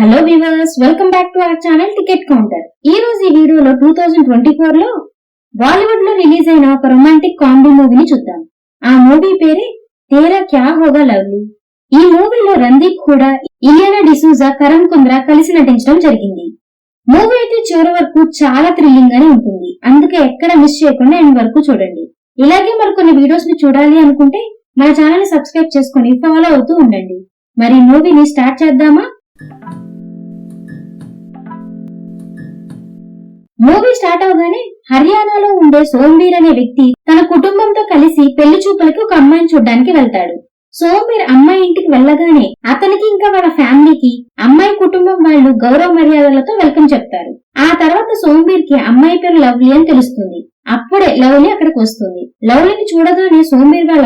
Hello viewers, welcome back to our channel ticket counter. ఈ రోజు ఈ వీడియోలో 2024 లో బాలీవుడ్ లో రిలీజ్ అయిన ఒక రొమాంటిక్ కామెడీ మూవీని చూద్దాం. ఆ మూవీ పేరే తేరా క్యా హోగా లవ్లీ. ఈ మూవీలో రణదీప్ హూడా, ఇలియానా డిసూజా, కరణ్ కుంద్రా కలిసి నటించడం జరిగింది. మూవీ అయితే చివరి వరకు చాలా థ్రిల్లింగ్ గానే ఉంటుంది, అందుకే ఎక్కడ మిస్ చేయకుండా ఎండ్ వరకు చూడండి. ఇలాగే మరికొన్ని వీడియోస్ ని చూడాలి అనుకుంటే మన ఛానల్ ని సబ్స్క్రైబ్ చేసుకుని ఫాలో అవుతూ ఉండండి. మరి మూవీని స్టార్ట్ చేద్దామా? మూవీ స్టార్ట్ అవగానే హర్యానాలో ఉండే సోంబీర్ అనే వ్యక్తి తన కుటుంబంతో కలిసి పెళ్లి చూపులకి ఒక అమ్మాయిని చూడ్డానికి వెళ్తాడు. సోంబీర్ అమ్మాయి ఇంటికి వెళ్ళగానే అతనికి ఇంకా వాళ్ళ ఫ్యామిలీకి అమ్మాయి కుటుంబం వాళ్ళు గౌరవ మర్యాదలతో వెల్కమ్ చెప్తారు. ఆ తర్వాత సోంబీర్ కి అమ్మాయి పేరు లవ్లీ అని తెలుస్తుంది. అప్పుడే లవ్లీ అక్కడికి వస్తుంది. లవ్లీని చూడగానే సోంబీర్ వాళ్ళ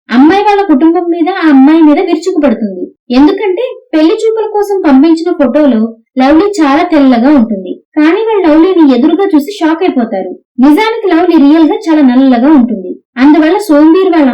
అమ్మాయి వాళ్ళ కుటుంబం మీద, ఆ అమ్మాయి మీద విరుచుకుపడుతుంది. ఎందుకంటే పెళ్లి చూపుల కోసం పంపించిన ఫోటోలో లవ్లీ చాలా తెల్లగా ఉంటుంది. కానీ వాళ్ళు లవ్లీని ఎదురుగా చూసి షాక్ అయిపోతారు. నిజానికి లవ్లీ రియల్ గా చాలా నల్లగా ఉంటుంది. అందువల్ల సోంబీర్ వాళ్ళ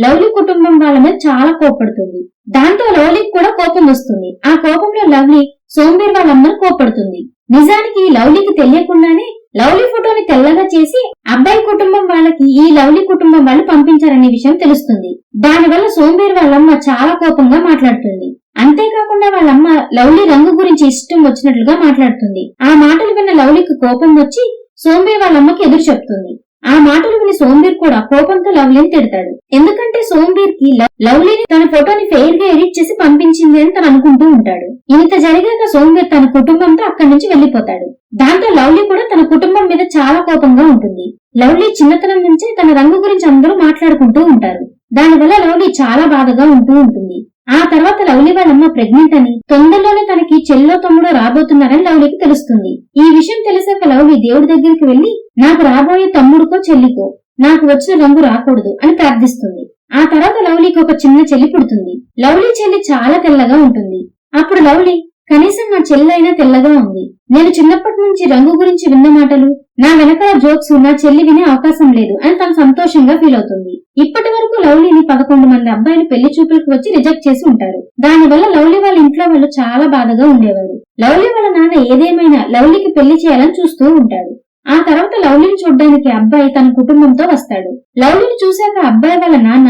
లవ్లీ కుటుంబం వాళ్ళ మీద చాలా కోపడుతుంది. దాంతో లవ్లీకి కూడా కోపం వస్తుంది. ఆ కోపంలో లవ్లీ సోంబీర్ వాళ్ళ అమ్మను కోపడుతుంది. నిజానికి లవ్లీకి తెలియకుండానే లవ్లీ ఫోటోని తెల్లగా చేసి అబ్బాయి కుటుంబం వాళ్ళకి ఈ లవ్లీ కుటుంబం వాళ్ళు పంపించారనే విషయం తెలుస్తుంది. దానివల్ల సోంబీర్ వాళ్ళమ్మ చాలా కోపంగా మాట్లాడుతుంది. అంతేకాకుండా వాళ్ళమ్మ లవ్లీ రంగు గురించి ఇష్టం వచ్చినట్లుగా మాట్లాడుతుంది. ఆ మాటలు విన్న లవ్లీకి కోపం వచ్చి సోంబీర్ వాళ్ళమ్మకి ఎదురు చెప్తుంది. ఆ మాటలు విని సోంబీర్ కూడా కోపంతో లవ్లీని తిడతాడు. ఎందుకంటే సోంబీర్ కి లవ్లీని తన ఫోటోని ఫెయిర్ గా ఎడిట్ చేసి పంపించింది అని తను అనుకుంటూ ఉంటాడు. ఇంత జరిగాక సోంబీర్ తన కుటుంబంతో అక్కడి నుంచి వెళ్లిపోతాడు. దాంతో లవ్లీ కూడా తన కుటుంబం మీద చాలా కోపంగా ఉంటుంది. లవ్లీ చిన్నతనం నుంచే తన రంగు గురించి అందరూ మాట్లాడుకుంటూ ఉంటారు. దానివల్ల లవ్లీ చాలా బాధగా ఉంటూ ఉంటుంది. ఆ తర్వాత లవ్లీ వాళ్ళమ్మ ప్రెగ్నెంట్ అని, తొందరలోనే తనకి చెల్లో తమ్ముడో రాబోతున్నారని లవ్లీకి తెలుస్తుంది. ఈ విషయం తెలిసాక లవ్లీ దేవుడి దగ్గరికి వెళ్లి నాకు రాబోయే తమ్ముడికో చెల్లికో నాకు వచ్చిన రంగు రాకూడదు అని ప్రార్థిస్తుంది. ఆ తర్వాత లవ్లీకి ఒక చిన్న చెల్లి పుడుతుంది. లవ్లీ చెల్లి చాలా తెల్లగా ఉంటుంది. అప్పుడు లవ్లీ కనీసం నా చెల్లైనా తెల్లగా ఉంది. నేను చిన్నప్పటి నుంచి రంగు గురించి విన్న మాటలు, నా వెనకాల జోక్స్ నా చెల్లి వినే అవకాశం లేదు అని తను సంతోషంగా ఫీల్ అవుతుంది. ఇప్పటి వరకు లవ్లీని 11 మంది అబ్బాయిలు పెళ్లి చూపులకు వచ్చి రిజెక్ట్ చేసి ఉంటారు. దానివల్ల లవ్లీ వాళ్ళ ఇంట్లో వాళ్ళు చాలా బాధగా ఉండేవారు. లవ్లీ వాళ్ళ నాన్న ఏదేమైనా లవ్లీకి పెళ్లి చేయాలని చూస్తూ ఉంటాడు. ఆ తర్వాత లవ్లీని చూడ్డానికి అబ్బాయి తన కుటుంబంతో వస్తాడు. లవ్లీని చూశాక అబ్బాయి వాళ్ళ నాన్న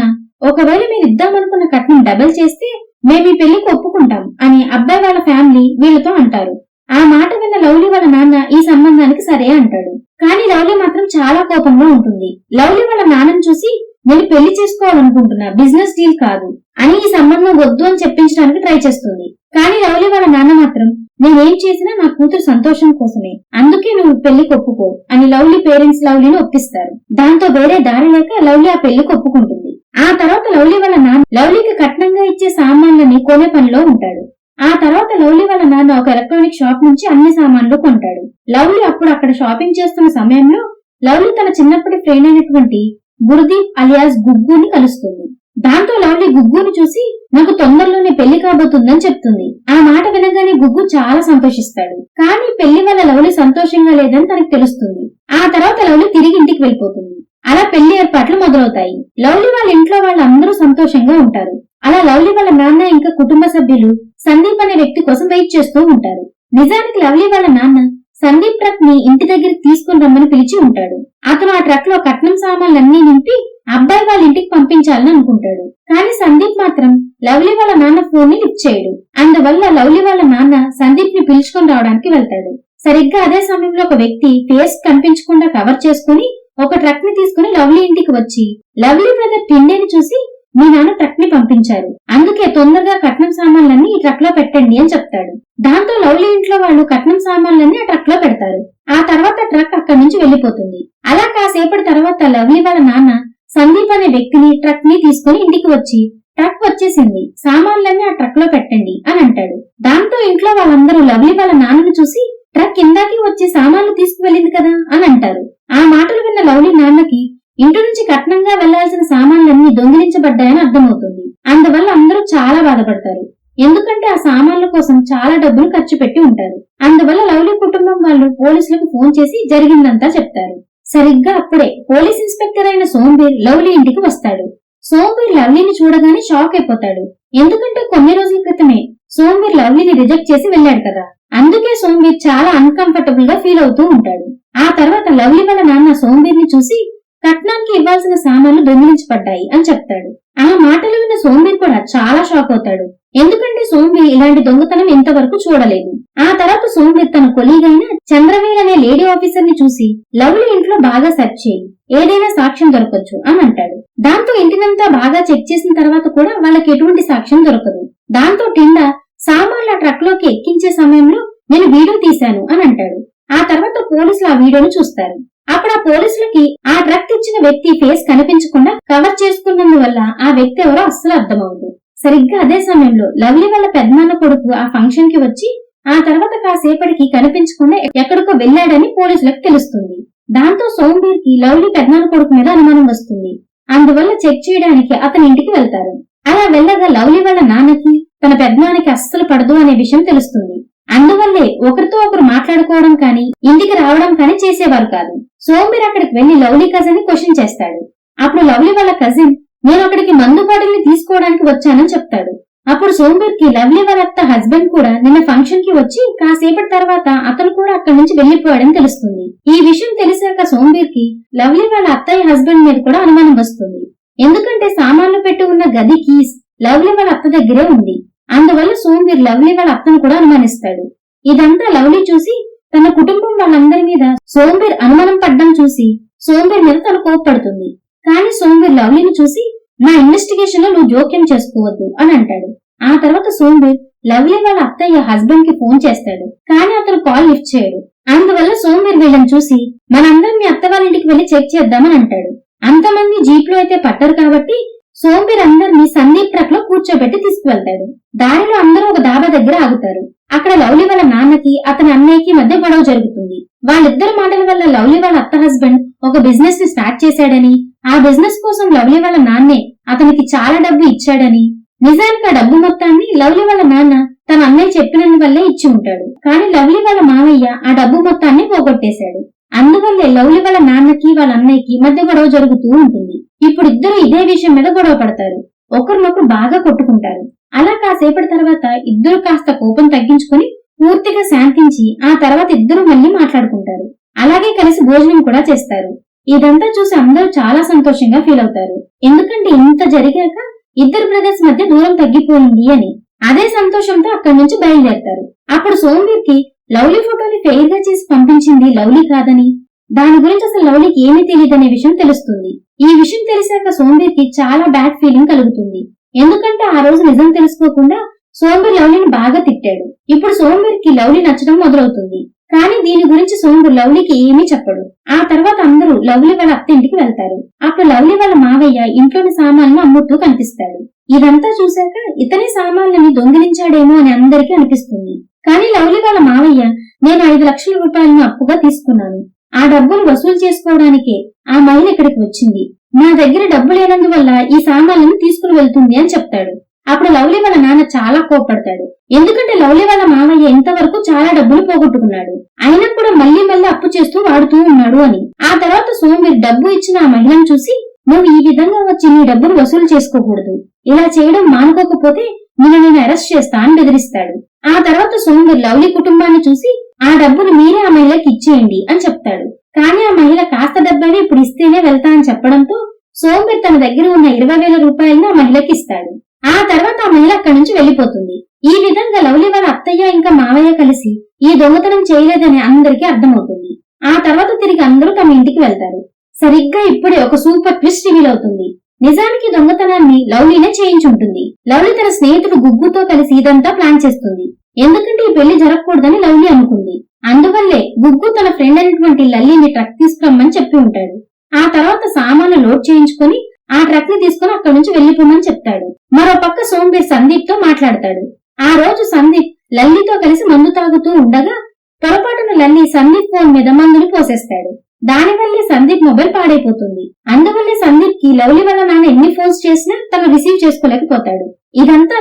ఒకవేళ మీరు ఇద్దామనుకున్న కట్నం డబల్ చేస్తే మేము ఈ పెళ్లికి ఒప్పుకుంటాం అని అబ్బాయి వాళ్ళ ఫ్యామిలీ వీళ్ళతో అంటారు. ఆ మాట విన్న లవ్లీ వాళ్ళ నాన్న ఈ సంబంధానికి సరే అంటాడు. కానీ లవ్లీ మాత్రం చాలా కోపంగా ఉంటుంది. లవ్లీ వాళ్ళ నాన్నని చూసి నేను పెళ్లి చేసుకోవాలనుకుంటున్నా, బిజినెస్ డీల్ కాదు అని ఈ సంబంధం వద్దు అని చెప్పించడానికి ట్రై చేస్తుంది. కానీ లవ్లీ వాళ్ళ నాన్న మాత్రం నేనేం చేసినా నా కూతురు సంతోషం కోసమే, అందుకే నువ్వు పెళ్లికి ఒప్పుకో అని లవ్లీ పేరెంట్స్ లవ్లీని ఒప్పిస్తారు. దాంతో వేరే దారి లేక లవ్లీ ఆ పెళ్లికి ఒప్పుకుంటుంది. ఆ తర్వాత లవ్లీ వాళ్ళ నాన్న లవ్లీకి కట్నంగా ఇచ్చే సామాన్లని కొనే పనిలో ఉంటాడు. ఆ తర్వాత లవ్లీ వాళ్ళ నాన్న ఒక ఎలక్ట్రానిక్ షాప్ నుంచి అన్ని సామాన్లు కొంటాడు. లవ్లీ అప్పుడు అక్కడ షాపింగ్ చేస్తున్న సమయంలో లవ్లీ తన చిన్నప్పటి ఫ్రెండ్ అయినటువంటి గుర్దీప్ అలియాస్ గుగ్గుని కలుస్తుంది. దాంతో లవ్లీ గుగ్గుని చూసి నాకు తొందరలోనే పెళ్లి కాబోతుందని చెప్తుంది. ఆ మాట వినగానే గుగ్గు చాలా సంతోషిస్తాడు. కానీ పెళ్లి వల్ల లవ్లీ సంతోషంగా లేదని తనకు తెలుస్తుంది. ఆ తర్వాత లవ్లీ తిరిగి ఇంటికి వెళ్ళిపోతుంది. అలా పెళ్లి ఏర్పాట్లు మొదలవుతాయి. లవ్లీ వాళ్ళ ఇంట్లో వాళ్ళందరూ సంతోషంగా ఉంటారు. అలా లవ్లీ వాళ్ళ నాన్న ఇంకా కుటుంబ సభ్యులు సందీప్ అనే వ్యక్తి కోసం వెయిట్ చేస్తూ ఉంటారు. నిజానికి లవ్లీ వాళ్ళ నాన్న సందీప్ ట్రక్ ని ఇంటి దగ్గరికి తీసుకుని రమ్మని పిలిచి ఉంటాడు. అతను ఆ ట్రక్ లో కట్నం సామాన్లన్నీ నింపి అబ్బాయి వాళ్ళ ఇంటికి పంపించాలని అనుకుంటాడు. కానీ సందీప్ మాత్రం లవ్లీ వాళ్ళ నాన్న ఫోన్ ని లిఫ్ట్ చేయడు. అందువల్ల లవ్లీ వాళ్ళ నాన్న సందీప్ ని పిలుచుకొని రావడానికి వెళ్తాడు. సరిగ్గా అదే సమయంలో ఒక వ్యక్తి ఫేస్ కనిపించకుండా కవర్ చేసుకుని ఒక ట్రక్ ని తీసుకుని లవ్లీ ఇంటికి వచ్చి లవ్లీ బ్రదర్ టిండేని చూసి మీ నాన్న ట్రక్ ని పంపించారు, అందుకే తొందరగా కట్నం సామాన్లన్నీ ఈ ట్రక్ లో పెట్టండి అని చెప్తాడు. దాంతో లవ్లీ ఇంట్లో వాళ్ళు కట్నం సామాన్లన్నీ ఆ ట్రక్ లో పెడతారు. ఆ తర్వాత ట్రక్ అక్కడి నుంచి వెళ్లిపోతుంది. అలా కాసేపటి తర్వాత లవ్లీ వాళ్ళ నాన్న సందీప్ అనే వ్యక్తిని ట్రక్ ని తీసుకుని ఇంటికి వచ్చి ట్రక్ వచ్చేసింది, సామాన్లన్నీ ఆ ట్రక్ లో పెట్టండి అని అంటాడు. దాంతో ఇంట్లో వాళ్ళందరూ లవ్లీ వాళ్ళ నాన్నను చూసి ట్రక్ ఇందాకి వచ్చి సామాన్లు తీసుకువెళ్ళింది కదా అని అంటారు. ఆ మాటలు విన్న లవ్లీ నాన్నకి ఇంటి నుంచి కట్నంగా వెళ్లాల్సిన సామాన్లన్నీ దొంగిలించబడ్డాయని అర్థమవుతుంది. అందువల్ల అందరూ చాలా బాధపడతారు. ఎందుకంటే ఆ సామాన్ల కోసం చాలా డబ్బులు ఖర్చు పెట్టి ఉంటారు. అందువల్ల లవ్లీ కుటుంబం వాళ్ళు పోలీసులకు ఫోన్ చేసి జరిగిందంతా చెప్తారు. సరిగ్గా అప్పుడే పోలీస్ ఇన్స్పెక్టర్ అయిన సోంబీర్ లవ్లీ ఇంటికి వస్తాడు. సోంబీర్ లవ్లీని చూడగానే షాక్ అయిపోతాడు. ఎందుకంటే కొన్ని రోజుల క్రితమే సోంబీర్ లవ్లీని రిజెక్ట్ చేసి వెళ్ళాడు కదా, అందుకే సోంబీర్ చాలా అన్కంఫర్టబుల్ గా ఫీల్ అవుతూ ఉంటాడు. ఆ తర్వాత లవ్లీ వాళ్ళ నాన్న సోంబీర్ ని చూసి కట్నానికి ఇవ్వాల్సిన సామాన్లు దొంగిలించబడ్డాయి అని చెప్తాడు. ఆ మాటలు విన్న సోంబీర్ కూడా చాలా షాక్ అవుతాడు. ఎందుకంటే సోంబీర్ ఇలాంటి దొంగతనం ఇంతవరకు చూడలేదు. ఆ తర్వాత సోంబీర్ తన కొలీగ్ అయిన చంద్రవేల్ అనే లేడీ ఆఫీసర్ ని చూసి లవ్లీ ఇంట్లో బాగా సెర్చ్ చేయి, ఏదైనా సాక్ష్యం దొరకచ్చు అని అంటాడు. దాంతో ఇంటినంతా బాగా చెక్ చేసిన తర్వాత కూడా వాళ్ళకి ఎటువంటి సాక్ష్యం దొరకదు. దాంతో టిండా సామాన్ల ట్రక్ లోకి ఎక్కించే సమయంలో నేను వీడియో తీశాను అని అంటాడు. ఆ తర్వాత పోలీసులు ఆ వీడియోను చూస్తారు. అప్పుడు ఆ పోలీసులకి ఆ ట్రక్ తెచ్చిన వ్యక్తి ఫేస్ కనిపించకుండా కవర్ చేసుకున్నందువల్ల ఆ వ్యక్తి ఎవరో అస్సలు అర్థమవుతుంది. సరిగ్గా అదే సమయంలో లవ్లీ వాళ్ళ పెద్దనాన్న కొడుకు ఆ ఫంక్షన్ కి వచ్చి ఆ తర్వాత కాసేపటికి కనిపించకుండా ఎక్కడికో వెళ్లాడని పోలీసులకు తెలుస్తుంది. దాంతో సోంబీర్ కి లవ్లీ పెద్దనాన్న కొడుకు మీద అనుమానం వస్తుంది. అందువల్ల చెక్ చేయడానికి అతని ఇంటికి వెళ్తారు. అలా వెళ్ళగా లవ్లీ వాళ్ళ నాన్నకి తన పెద్దనాన్నకి అస్సలు పడదు అనే విషయం తెలుస్తుంది. అందువల్లే ఒకరితో ఒకరు మాట్లాడుకోవడం కానీ ఇంటికి రావడం కానీ చేసేవారు కాదు. సోంబీర్ అక్కడికి వెళ్లి లవ్లీ కజిన్ ని క్వశ్చన్ చేస్తాడు. అప్పుడు లవ్లీ వాళ్ళ కజిన్ నేను అక్కడికి మందు బాటిల్ని తీసుకోవడానికి వచ్చానని చెప్తాడు. అప్పుడు సోంబీర్ కి లవ్లీ వాళ్ళ అత్త హస్బెండ్ కూడా నిన్న ఫంక్షన్ కి వచ్చి కాసేపటి తర్వాత అతను కూడా అక్కడి నుంచి వెళ్లిపోయాడని తెలుస్తుంది. ఈ విషయం తెలిసాక సోంబీర్ కి లవ్లీ వాళ్ళ అత్తయ్య హస్బెండ్ మీద కూడా అనుమానం వస్తుంది. ఎందుకంటే సామాన్లు పెట్టి ఉన్న గది కీస్ లవ్లీ వాళ్ళ అత్త దగ్గరే ఉంది. అందువల్ల సోంబీర్ లవ్లీ వాళ్ళ అత్తను కూడా అనుమానిస్తాడు. ఇదంతా లవ్లీ చూసి తన కుటుంబం వాళ్ళందరి మీద సోంబీర్ అనుమానం పడ్డం చూసి సోంబీర్ మీద తను కోప్పడుతుంది. కానీ సోంబీర్ లవ్లీని చూసి నా ఇన్వెస్టిగేషన్ లో నువ్వు జోక్యం చేసుకోవద్దు అని అంటాడు. ఆ తర్వాత సోంబీర్ లవ్లీ వాళ్ళ అత్తయ్య హస్బెండ్ కి ఫోన్ చేస్తాడు. కానీ అతను కాల్ లిఫ్ట్ చేయడు. అందువల్ల సోంబీర్ వీళ్ళని చూసి మనందరం మీ అత్త వాళ్ళ ఇంటికి వెళ్లి చెక్ చేద్దామని అంటాడు. అంతమంది జీప్ లో అయితే పట్టరు కాబట్టి సోంబీర్ అందరినీ సందీప్ ట్రక్ లో కూర్చోబెట్టి తీసుకువెళ్తాడు. దారిలో అందరూ ఒక డాబా దగ్గర ఆగుతారు. అక్కడ లవ్లీ వాళ్ళ నాన్నకి అతని అన్నయ్యకి మధ్య గొడవ జరుగుతుంది. వాళ్ళిద్దరి మాటల వల్ల లవ్లీ వాళ్ళ అత్త హస్బెండ్ ఒక బిజినెస్ ని స్టార్ట్ చేశాడని, ఆ బిజినెస్ కోసం లవ్లీ వాళ్ళ నాన్నే అతనికి చాలా డబ్బు ఇచ్చాడని, నిజానికి ఆ డబ్బు మొత్తాన్ని లవ్లీ వాళ్ళ నాన్న తన అన్నయ్య చెప్పినందువల్లే ఇచ్చి ఉంటాడు. కానీ లవ్లీ వాళ్ళ మామయ్య ఆ డబ్బు మొత్తాన్ని పోగొట్టేశాడు. అందువల్లే లవ్లీ వాళ్ళ నాన్నకి వాళ్ళ అన్నయ్యకి మధ్య గొడవ జరుగుతూ ఉంటుంది. ఇప్పుడు ఇద్దరు ఇదే విషయం మీద గొడవ పడతారు. ఒకరినొకరు బాగా కొట్టుకుంటారు. అలా కాసేపటి తర్వాత ఇద్దరు కాస్త కోపం తగ్గించుకొని పూర్తిగా శాంతించి ఆ తర్వాత ఇద్దరు మళ్ళీ మాట్లాడుకుంటారు. అలాగే కలిసి భోజనం కూడా చేస్తారు. ఇదంతా చూసి అందరూ చాలా సంతోషంగా ఫీల్ అవుతారు. ఎందుకంటే ఇంత జరిగాక ఇద్దరు బ్రదర్స్ మధ్య దూరం తగ్గిపోయింది అని. అదే సంతోషంతో అక్కడి నుంచి బయలుదేరతారు. అప్పుడు సోంబీర్ కి లవ్లీ ఫోటోని ఫెయిర్ గా చేసి పంపించింది లవ్లీ కాదని, దాని గురించి అసలు లవ్లీకి ఏమీ తెలియదనే విషయం తెలుస్తుంది. ఈ విషయం తెలిసాక సోంబీర్ కి చాలా బ్యాడ్ ఫీలింగ్ కలుగుతుంది. ఎందుకంటే ఆ రోజు నిజం తెలుసుకోకుండా సోంబీర్ లవ్లీని బాగా తిట్టాడు. ఇప్పుడు సోంబీర్ కి లవ్లీ నచ్చడం మొదలవుతుంది. కానీ దీని గురించి సోంబీర్ లవ్లీకి ఏమీ చెప్పడు. ఆ తర్వాత అందరూ లవ్లీ వాళ్ళ అత్త ఇంటికి వెళ్తారు. అప్పుడు లవ్లీ వాళ్ళ మావయ్య ఇంట్లోని సామాన్లను అమ్ముతూ కనిపిస్తాడు. ఇదంతా చూశాక ఇతనే సామాన్లని దొంగిలించాడేమో అని అందరికీ అనిపిస్తుంది. కానీ లవ్లీ వాళ్ళ మావయ్య నేను 5 లక్షల రూపాయలను అప్పుగా తీసుకున్నాను. ఆ డబ్బులు వసూలు చేసుకోవడానికే ఆ మహిళ ఇక్కడికి వచ్చింది. నా దగ్గర డబ్బు లేనందువల్ల ఈ సామాన్లను తీసుకుని వెళ్తుంది అని చెప్తాడు. అప్పుడు లవ్లీ వాళ్ళ నాన్న చాలా కోపడతాడు. ఎందుకంటే లవ్లీ వాళ్ళ మావయ్య ఇంతవరకు చాలా డబ్బులు పోగొట్టుకున్నాడు. అయినా కూడా మళ్లీ అప్పు చేస్తూ వాడుతూ ఉన్నాడు అని. ఆ తర్వాత సోంబీర్ డబ్బు ఇచ్చిన ఆ మహిళను చూసి నువ్వు ఈ విధంగా వచ్చి నీ డబ్బును వసూలు చేసుకోకూడదు. ఇలా చేయడం మానుకోకపోతే నేను అరెస్ట్ చేస్తా అని బెదిరిస్తాడు. ఆ తర్వాత సోంబీర్ లవ్లీ కుటుంబాన్ని చూసి ఆ డబ్బును మీరే ఆ మహిళకి ఇచ్చేయండి అని చెప్తాడు. కానీ ఆ మహిళ కాస్త డబ్బైనా ఇప్పుడు ఇస్తేనే వెళ్తా అని చెప్పడంతో సోంబీర్ తన దగ్గర ఉన్న 20,000 రూపాయలను ఆ మహిళకి ఇస్తాడు. ఆ తర్వాత ఆ మహిళ అక్కడి నుంచి వెళ్లిపోతుంది. ఈ విధంగా లవ్లీ వాళ్ళ అత్తయ్య ఇంకా మావయ్య కలిసి ఈ దొంగతనం చేయలేదని అందరికీ అర్థమవుతుంది. ఆ తర్వాత తిరిగి అందరూ తమ ఇంటికి వెళ్తారు. సరిగ్గా ఇప్పుడే ఒక సూపర్ ట్విస్ట్ రివీల్ అవుతుంది. నిజానికి దొంగతనాన్ని లవ్లీనే చేయించుంటుంది. లవ్లీ తన స్నేహితుడు గుగ్గుతో కలిసి ఇదంతా ప్లాన్ చేస్తుంది. ఎందుకంటే ఈ పెళ్లి జరగకూడదని లవ్లీ అనుకుంది. అందువల్లే గుగ్గు తన ఫ్రెండ్ అయినటువంటి లల్లీని ట్రక్ తీసుకురమ్మని చెప్పి ఉంటాడు. ఆ తర్వాత సామాన్లు లోడ్ చేయించుకొని ఆ ట్రక్ ని తీసుకుని అక్కడి నుంచి వెళ్లిపోమని చెప్తాడు. మరో పక్క సోంబీర్ సందీప్ తో మాట్లాడతాడు. ఆ రోజు సందీప్ లల్లీతో కలిసి మందు తాగుతూ ఉండగా పొరపాటున లల్లీ సందీప్ ఫోన్ మీద మందుని పోసేస్తాడు. దానివల్లే సందీప్ మొబైల్ పాడైపోతుంది. అందువల్లే సందీప్ కి లవ్లీ వల్ల నాన్న ఎన్ని ఫోన్స్ చేసినా తను రిసీవ్ చేసుకోలేకపోతాడు. ఇదంతా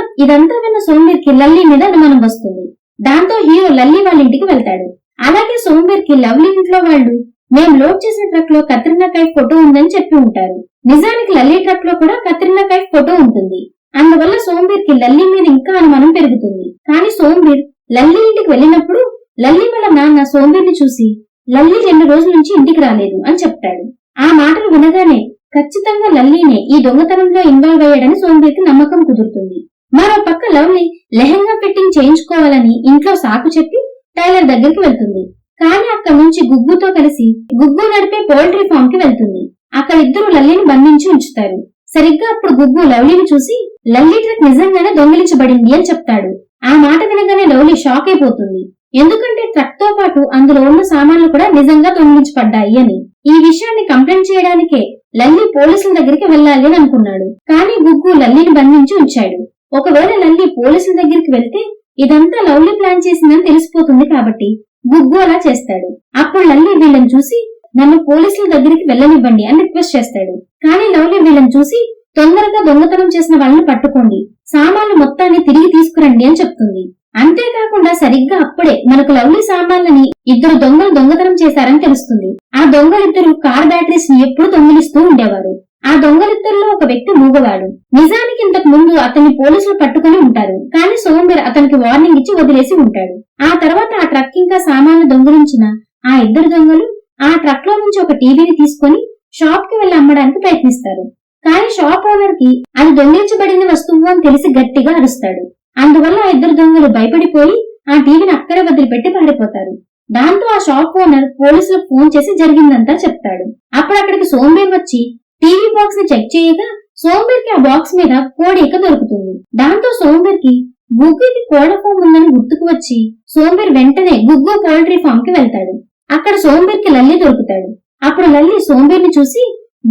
విన్న సోంబీర్ కి లల్లీ మీద అనుమానం వస్తుంది. దాంతో హీరో లల్లీ వాళ్ళ ఇంటికి వెళ్తాడు. అలాగే సోంబీర్ కి లవ్లీ ఇంట్లో వాళ్ళు మేం లోడ్ చేసిన ట్రక్ లో కత్రినా కైఫ్ ఫోటో ఉందని చెప్పి ఉంటారు. నిజానికి లల్లీ ట్రక్ లో కూడా కత్రినా కైఫ్ ఫోటో ఉంటుంది. అందువల్ల సోంబీర్కి లల్లి మీద ఇంకా అనుమానం పెరుగుతుంది. కానీ సోంబీర్ లల్లి ఇంటికి వెళ్ళినప్పుడు లల్లి వాళ్ళ నాన్న సోంబీర్ని చూసి లల్లి 2 రోజుల నుంచి ఇంటికి రాలేదు అని చెప్తాడు. ఆ మాటలు వినగానే ఖచ్చితంగా లల్లీనే ఈ దొంగతనంలో ఇన్వాల్వ్ అయ్యాడని సోంబీర్కి నమ్మకం కుదురుతుంది. మరో పక్క లవ్లీ లెహంగా ఫిట్టింగ్ చేయించుకోవాలని ఇంట్లో సాకు చెప్పి టైలర్ దగ్గరికి వెళ్తుంది. కానీ అక్కడి నుంచి గుగ్గుతో కలిసి గుగ్గు నడిపే పౌల్ట్రీ ఫామ్ కి వెళ్తుంది. అక్కడ ఇద్దరు లల్లీని బంధించి ఉంచుతారు. సరిగ్గా అప్పుడు గుగ్గు లవ్లీని చూసి లల్లీ ట్రక్ నిజంగానే దొంగిలించబడింది అని చెప్తాడు. ఆ మాట వినగానే లవ్లీ షాక్ అయిపోతుంది. ఎందుకంటే ట్రక్ తో పాటు అందులో ఉన్న సామాన్లు కూడా నిజంగా దొంగిలించబడ్డాయి అని. ఈ విషయాన్ని కంప్లైంట్ చేయడానికే లల్లీ పోలీసుల దగ్గరికి వెళ్ళాలి అని అనుకున్నాడు. కానీ గుగ్గు లల్లీని బంధించి ఉంచాడు. ఒకవేళ లల్లీ పోలీసుల దగ్గరికి వెళ్తే ఇదంతా లవ్లీ ప్లాన్ చేసిందని తెలిసిపోతుంది కాబట్టి గుగ్గు అలా చేస్తాడు. అప్పుడు లల్లీ వీళ్ళని చూసి నన్ను పోలీసుల దగ్గరికి వెళ్ళనివ్వండి అని రిక్వెస్ట్ చేస్తాడు. కానీ లవ్లీ వీళ్ళని చూసి తొందరగా దొంగతనం చేసిన వాళ్ళని పట్టుకోండి, సామాన్లు మొత్తాన్ని తిరిగి తీసుకురండి అని చెప్తుంది. అంతేకాకుండా సరిగ్గా అప్పుడే మనకు లవ్లీ సామాన్లని ఇద్దరు దొంగలు దొంగతనం చేశారని తెలుస్తుంది. ఆ దొంగలిద్దరు కార్ బ్యాటరీస్ ని ఎప్పుడు దొంగిలిస్తూ ఉండేవారు. ఆ దొంగలిద్దరిలో ఒక వ్యక్తి మూగవాడు. నిజానికి ఇంతకు ముందు అతన్ని పోలీసులు పట్టుకుని ఉంటారు. కానీ సోంబీర్ అతనికి వార్నింగ్ ఇచ్చి వదిలేసి ఉంటాడు. ఆ తర్వాత ఆ ట్రక్ ఇంకా సామాన్లు దొంగిలించిన ఆ ఇద్దరు దొంగలు ఆ ట్రక్ లో నుంచి ఒక టీవీని తీసుకుని షాప్ కి వెళ్లి అమ్మడానికి ప్రయత్నిస్తారు. కానీ షాప్ ఓనర్ కి అది దొంగిలించబడిన వస్తువు అని తెలిసి గట్టిగా అరుస్తాడు. అందువల్ల ఆ ఇద్దరు దొంగలు భయపడిపోయి ఆ టీవీని అక్కడే వదిలిపెట్టి పారిపోతారు. దాంతో ఆ షాప్ ఓనర్ పోలీసులకు ఫోన్ చేసి జరిగిందంతా చెప్తాడు. అప్పుడు అక్కడికి సోంబీర్ వచ్చి టీవీ బాక్స్ ని చెక్ చేయగా సోంబీర్ కి ఆ బాక్స్ మీద కోడీక దొరుకుతుంది. దాంతో సోంబీర్ కి గుగ్గుకి కోడ ఫామ్ ఉందని గుర్తుకు వచ్చి సోంబీర్ వెంటనే గుగ్గు పౌల్ట్రీ ఫామ్ కి వెళ్తాడు. అక్కడ సోంబీర్ కి లల్లి దొరుకుతాడు. అప్పుడు లల్లి సోంబీర్ ని చూసి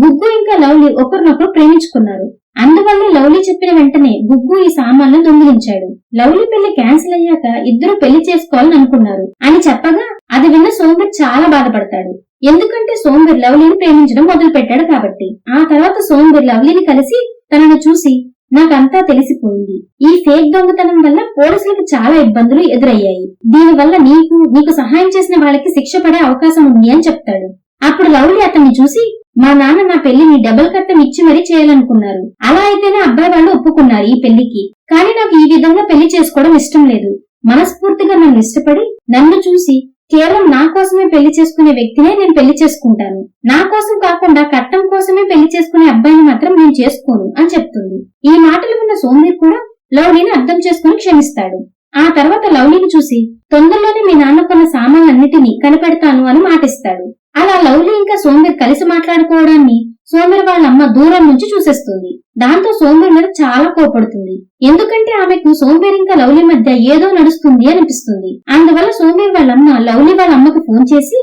గుగ్గు ఇంకా లవ్లీ ఒకరినొకరు ప్రేమించుకున్నారు. అందువల్ల లవ్లీ చెప్పిన వెంటనే గుగ్గు ఈ సామాన్లను దొంగిలించాడు. లవ్లీ పెళ్లి క్యాన్సిల్ అయ్యాక ఇద్దరు పెళ్లి చేసుకోవాలని అనుకున్నారు అని చెప్పగా అది విన్న సోంబీర్ చాలా బాధపడతాడు. ఎందుకంటే సోంబీర్ లవ్లీని ప్రేమించడం మొదలు పెట్టాడు కాబట్టి. ఆ తర్వాత సోంబీర్ లవ్లీని కలిసి తనను చూసి నాకంతా తెలిసిపోయింది. ఈ ఫేక్ దొంగతనం వల్ల పోలీసులకు చాలా ఇబ్బందులు ఎదురయ్యాయి. దీనివల్ల నీకు సహాయం చేసిన వాళ్ళకి శిక్ష పడే అవకాశం ఉంది అని చెప్తాడు. అప్పుడు లవ్లీ అతన్ని చూసి మా నాన్న నా పెళ్లిని డబుల్ కట్టం ఇచ్చి మరీ చేయాలనుకున్నారు. అలా అయితేనే అబ్బాయి వాళ్ళు ఒప్పుకున్నారు ఈ పెళ్లికి. కానీ నాకు ఈ విధంగా పెళ్లి చేసుకోవడం ఇష్టం లేదు. మనస్ఫూర్తిగా నన్ను ఇష్టపడి నన్ను చూసి కేవలం నా కోసమే పెళ్లి చేసుకునే వ్యక్తినే నేను పెళ్లి చేసుకుంటాను. నా కోసం కాకుండా కట్టం కోసమే పెళ్లి చేసుకునే అబ్బాయిని మాత్రం నేను చేసుకోను అని చెప్తుంది. ఈ మాటలు విన్న సోంబీర్ కూడా లవ్లీని అర్థం చేసుకుని క్షమిస్తాడు. ఆ తర్వాత లవ్లీని చూసి తొందరలోనే మీ నాన్న కొన్న సామాన్లన్నిటినీ కనిపెడతాను అని మాటిస్తాడు. అలా లవ్లీ ఇంకా సోంబీర్ కలిసి మాట్లాడుకోవడాన్ని సోంబీర్ వాళ్ళ అమ్మ దూరం నుంచి చూసేస్తుంది. దాంతో సోంబీర్ మీద చాలా కోపడుతుంది. ఎందుకంటే ఆమెకు సోంబీర్ ఇంకా లవ్లీ మధ్య ఏదో నడుస్తుంది అనిపిస్తుంది. అందువల్ల సోంబీర్ వాళ్ళమ్మ లవ్లీ వాళ్ళ అమ్మకు ఫోన్ చేసి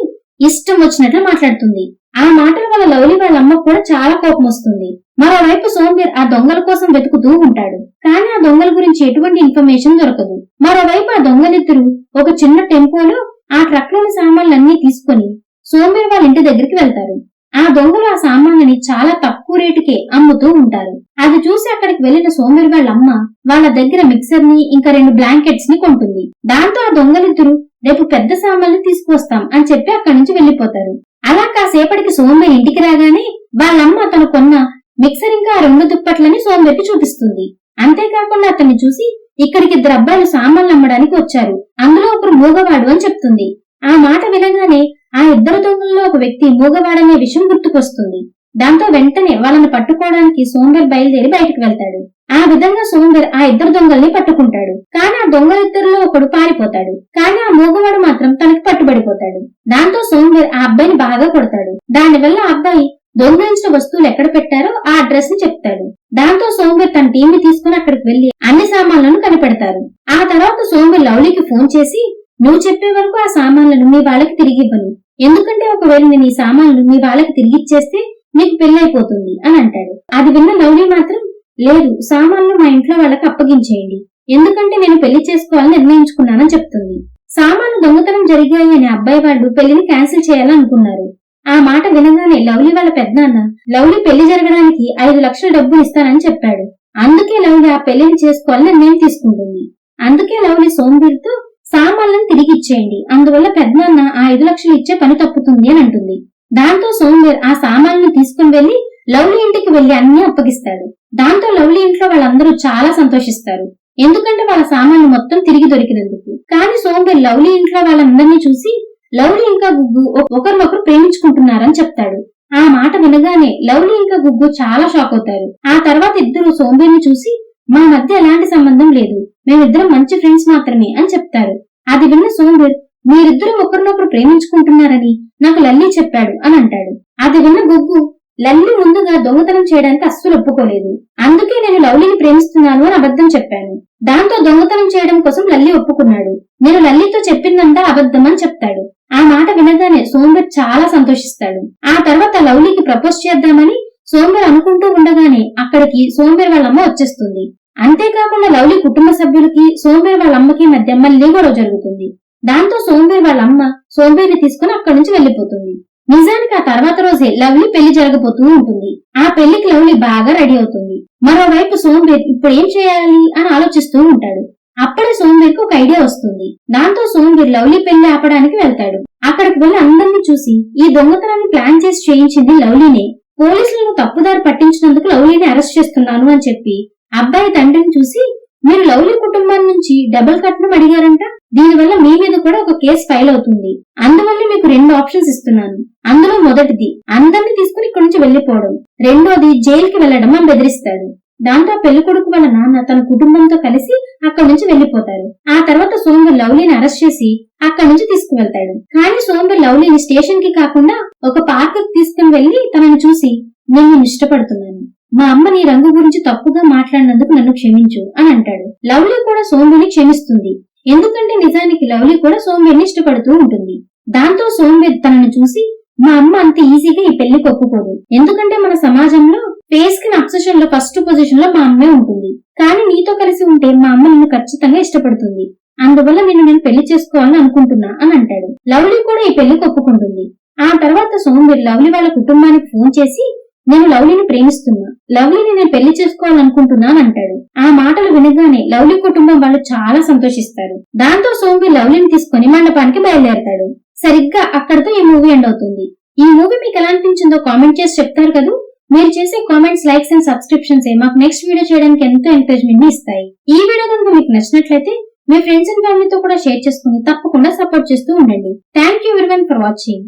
ఇష్టం వచ్చినట్లు మాట్లాడుతుంది. ఆ మాటల వల్ల లవ్లీ వాళ్ళ అమ్మకు కూడా చాలా కోపం వస్తుంది. మరోవైపు సోంబీర్ ఆ దొంగల కోసం వెతుకుతూ ఉంటాడు. కానీ ఆ దొంగల గురించి ఎటువంటి ఇన్ఫర్మేషన్ దొరకదు. మరోవైపు ఆ దొంగలిద్దరూ ఒక చిన్న టెంపోలో ఆ ట్రక్ లోని సామాన్లన్నీ తీసుకుని సోంబీర్ వాళ్ళ ఇంటి దగ్గరికి వెళ్తారు. ఆ దొంగలు ఆ సామాన్లని చాలా తక్కువ రేటుకే అమ్ముతూ ఉంటారు. అది చూసి అక్కడికి వెళ్లిన సోంబీర్ వాళ్ళ అమ్మ వాళ్ళ దగ్గర మిక్సర్ ని ఇంకా 2 బ్లాంకెట్స్ ని కొంటుంది. దాంతో ఆ దొంగలిద్దరూ రేపు పెద్ద సామాన్లు తీసుకొస్తాం అని చెప్పి అక్కడి నుంచి వెళ్లిపోతారు. అలా కాసేపటికి సోంబీర్ ఇంటికి రాగానే వాళ్ళమ్మ తను కొన్న మిక్సర్ ఇంకా 2 దుప్పట్లని సోంబీర్కి చూపిస్తుంది. అంతేకాకుండా అతన్ని చూసి ఇక్కడికి 2 అబ్బాయిలు సామాన్లు అమ్మడానికి వచ్చారు, అందులో ఒకరు మూగవాడు అని చెప్తుంది. ఆ మాట వినగానే ఆ ఇద్దరు దొంగల్లో ఒక వ్యక్తి మూగవాడనే విషయం గుర్తుకొస్తుంది. దాంతో వెంటనే వాళ్ళని పట్టుకోవడానికి సోంబీర్ బయలుదేరి బయటకు వెళ్తాడు. ఆ విధంగా సోంబీర్ ఆ ఇద్దరు దొంగల్ని పట్టుకుంటాడు. కానీ ఆ దొంగలిద్దరిలో ఒకడు పారిపోతాడు. కానీ ఆ మూగవాడు మాత్రం తనకి పట్టుబడిపోతాడు. దాంతో సోంబీర్ ఆ అబ్బాయిని బాగా కొడతాడు. దానివల్ల ఆ అబ్బాయి దొంగిలించిన వస్తువులు ఎక్కడ పెట్టారో ఆ అడ్రస్ ని చెప్తాడు. దాంతో సోంబీర్ తన టీం ని తీసుకుని అక్కడికి వెళ్లి అన్ని సామాన్లను కనిపెడతారు. ఆ తర్వాత సోంబీర్ లవ్లీకి ఫోన్ చేసి నువ్వు చెప్పే వరకు ఆ సామాన్లను మీ వాళ్ళకి తిరిగి ఇవ్వను. ఎందుకంటే ఒకవేళ నేను ఈ సామాన్లు మీ వాళ్ళకి తిరిగిచ్చేస్తే నీకు పెళ్ళైపోతుంది అని అంటాడు. అది విన్న లవ్లీ మాత్రం లేదు, సామాన్లు మా ఇంట్లో వాళ్ళకి అప్పగించేయండి, ఎందుకంటే నేను పెళ్లి చేసుకోవాలని నిర్ణయించుకున్నానని చెప్తుంది. సామాన్లు దొంగతనం జరిగాయి అని అబ్బాయి వాళ్ళు పెళ్లిని క్యాన్సిల్ చేయాలనుకున్నారు. ఆ మాట వినగానే లవ్లీ వాళ్ళ పెద్దనాన్న లవ్లీ పెళ్లి జరగడానికి 5 లక్షల డబ్బులు ఇస్తానని చెప్పాడు. అందుకే లవ్లీ ఆ పెళ్లిని చేసుకోవాలని నిర్ణయం తీసుకుంటుంది. అందుకే లవ్లీ సోంబీర్తో సామాన్లను తిరిగి ఇచ్చేయండి, అందువల్ల పెద్దనాన్న ఆ 5 లక్షలు ఇచ్చే పని తప్పుతుంది అని అంటుంది. దాంతో సోంబీర్ ఆ సామాన్లను తీసుకుని వెళ్లి లవ్లీ ఇంటికి వెళ్లి అన్ని అప్పగిస్తాడు. దాంతో లవ్లీ ఇంట్లో వాళ్ళందరూ చాలా సంతోషిస్తారు, ఎందుకంటే వాళ్ళ సామాన్లు మొత్తం తిరిగి దొరికినందుకు. కానీ సోంబేర్ లవ్లీ ఇంట్లో వాళ్ళందరినీ చూసి లవ్లీ ఇంకా గుగ్గు ఒకరినొకరు ప్రేమించుకుంటున్నారని చెప్తాడు. ఆ మాట వినగానే లవ్లీ ఇంకా గుగ్గు చాలా షాక్ అవుతారు. ఆ తర్వాత ఇద్దరు సోంబేర్ని చూసి మా మధ్య ఎలాంటి సంబంధం లేదు, మేమిద్దరం మంచి ఫ్రెండ్స్ మాత్రమే అని చెప్తారు. అది విన్న సోంబేర్ మీరిద్దరూ ఒకరినొకరు ప్రేమించుకుంటున్నారని నాకు లల్లీ చెప్పాడు అని అంటాడు. అది విన్న గుగ్గు లల్లీ ముందుగా దొంగతనం చేయడానికి అస్సలు ఒప్పుకోలేదు, అందుకే నేను లవ్లీని ప్రేమిస్తున్నాను అని అబద్ధం చెప్పాను. దాంతో దొంగతనం చేయడం కోసం లల్లీ ఒప్పుకున్నాడు. నేను లల్లీతో చెప్పిందంతా అబద్ధం అని చెప్తాడు. ఆ మాట వినగానే సోంబేర్ చాలా సంతోషిస్తాడు. ఆ తర్వాత లవ్లీకి ప్రపోజ్ చేద్దామని సోంబేర్ అనుకుంటూ ఉండగానే అక్కడికి సోంబేర్ వాళ్ళమ్మ వచ్చేస్తుంది. అంతేకాకుండా లవ్లీ కుటుంబ సభ్యులకి సోంబేర్ వాళ్ళ అమ్మకి మధ్య మళ్ళీ గొడవ జరుగుతుంది. దాంతో సోంబేర్ వాళ్ళ అమ్మ సోంబేర్ని తీసుకుని అక్కడి నుంచి వెళ్లిపోతుంది. నిజానికి ఆ తర్వాత రోజే లవ్లీ పెళ్లి జరగబోతూ ఉంటుంది. ఆ పెళ్లికి లవ్లీ బాగా రెడీ అవుతుంది. మరోవైపు సోంబేర్ ఇప్పుడు ఏం చేయాలి అని ఆలోచిస్తూ ఉంటాడు. అప్పుడే సోంబేర్ కు ఒక ఐడియా వస్తుంది. దాంతో సోంబేర్ లవ్లీ పెళ్లి ఆపడానికి వెళ్తాడు. అక్కడికి వెళ్లి అందరినీ చూసి ఈ దొంగతనాన్ని ప్లాన్ చేసి చేయించింది లవ్లీనే, పోలీసులను తప్పుదారి పట్టించినందుకు లవ్లీని అరెస్ట్ చేస్తున్నాను అని చెప్పి అబ్బాయి తండ్రిని చూసి మీరు లవ్లీ కుటుంబం నుంచి డబుల్ కట్నం అడిగారంట, దీనివల్ల మీ మీద కూడా ఒక కేసు ఫైల్ అవుతుంది, అందువల్ల మీకు 2 ఆప్షన్స్ ఇస్తున్నాను. అందులో మొదటిది అందరినీ తీసుకుని ఇక్కడి నుంచి వెళ్లిపోవడం, రెండోది జైలుకి వెళ్లడం అని బెదిరిస్తాడు. దాంతో పెళ్లి కొడుకు వాళ్ళ నాన్న తన కుటుంబంతో కలిసి అక్కడి నుంచి వెళ్లిపోతారు. ఆ తర్వాత సోంబేర్ లవ్లీని అరెస్ట్ చేసి అక్కడి నుంచి తీసుకువెళ్తాడు. కానీ సోంబేర్ లవ్లీని స్టేషన్ కి కాకుండా ఒక పార్క్ కి తీసుకుని వెళ్లి తనని చూసి నేను ఇష్టపడుతున్నాను, మా అమ్మ నీ రంగు గురించి తప్పుగా మాట్లాడినందుకు నన్ను క్షమించు అని అంటాడు. లవ్లీ కూడా సోంబేర్ని క్షమిస్తుంది, ఎందుకంటే నిజానికి లవ్లీ కూడా సోంబేర్ని ఇష్టపడుతూ ఉంటుంది. దాంతో సోంబేర్ తనను చూసి మా అమ్మ అంత ఈజీగా ఈ పెళ్లికి ఒప్పుకోదు, ఎందుకంటే మన సమాజంలో ఫేస్ కి అబ్సెషన్ లో ఫస్ట్ పొజిషన్ లో మా అమ్మే ఉంటుంది, కానీ నీతో కలిసి ఉంటే మా అమ్మ నిన్ను ఖచ్చితంగా ఇష్టపడుతుంది, అందువల్ల నేను పెళ్లి చేసుకోవాలని అనుకుంటున్నా అని అంటాడు. లవ్లీ కూడా ఈ పెళ్లికి ఒప్పుకుంటుంది. ఆ తర్వాత సోంబేర్ లవ్లీ వాళ్ళ కుటుంబానికి ఫోన్ చేసి నేను లవ్లీని ప్రేమిస్తున్నా, లవ్లీని నేను పెళ్లి చేసుకోవాలనుకుంటున్నాను అంటాడు. ఆ మాటలు వినగానే లవ్లీ కుటుంబం వాళ్ళు చాలా సంతోషిస్తారు. దాంతో సోంబేర్ లవ్లీని తీసుకుని మండపానికి బయలుదేరతాడు. సరిగ్గా అక్కడితో ఈ మూవీ ఎండ్ అవుతుంది. ఈ మూవీ మీకు ఎలా అనిపించిందో కామెంట్ చేసి చెప్తారు కదా. మీరు చేసే కామెంట్స్, లైక్స్ అండ్ సబ్స్క్రిప్షన్స్ మాకు నెక్స్ట్ వీడియో చేయడానికి ఎంతో ఎంకరేజ్మెంట్ ని ఇస్తాయి. ఈ వీడియో కనుక మీకు నచ్చినట్లయితే మీ ఫ్రెండ్స్ అండ్ ఫ్యామిలీతో కూడా షేర్ చేసుకుని తప్పకుండా సపోర్ట్ చేస్తూ ఉండండి. Thank you everyone for watching.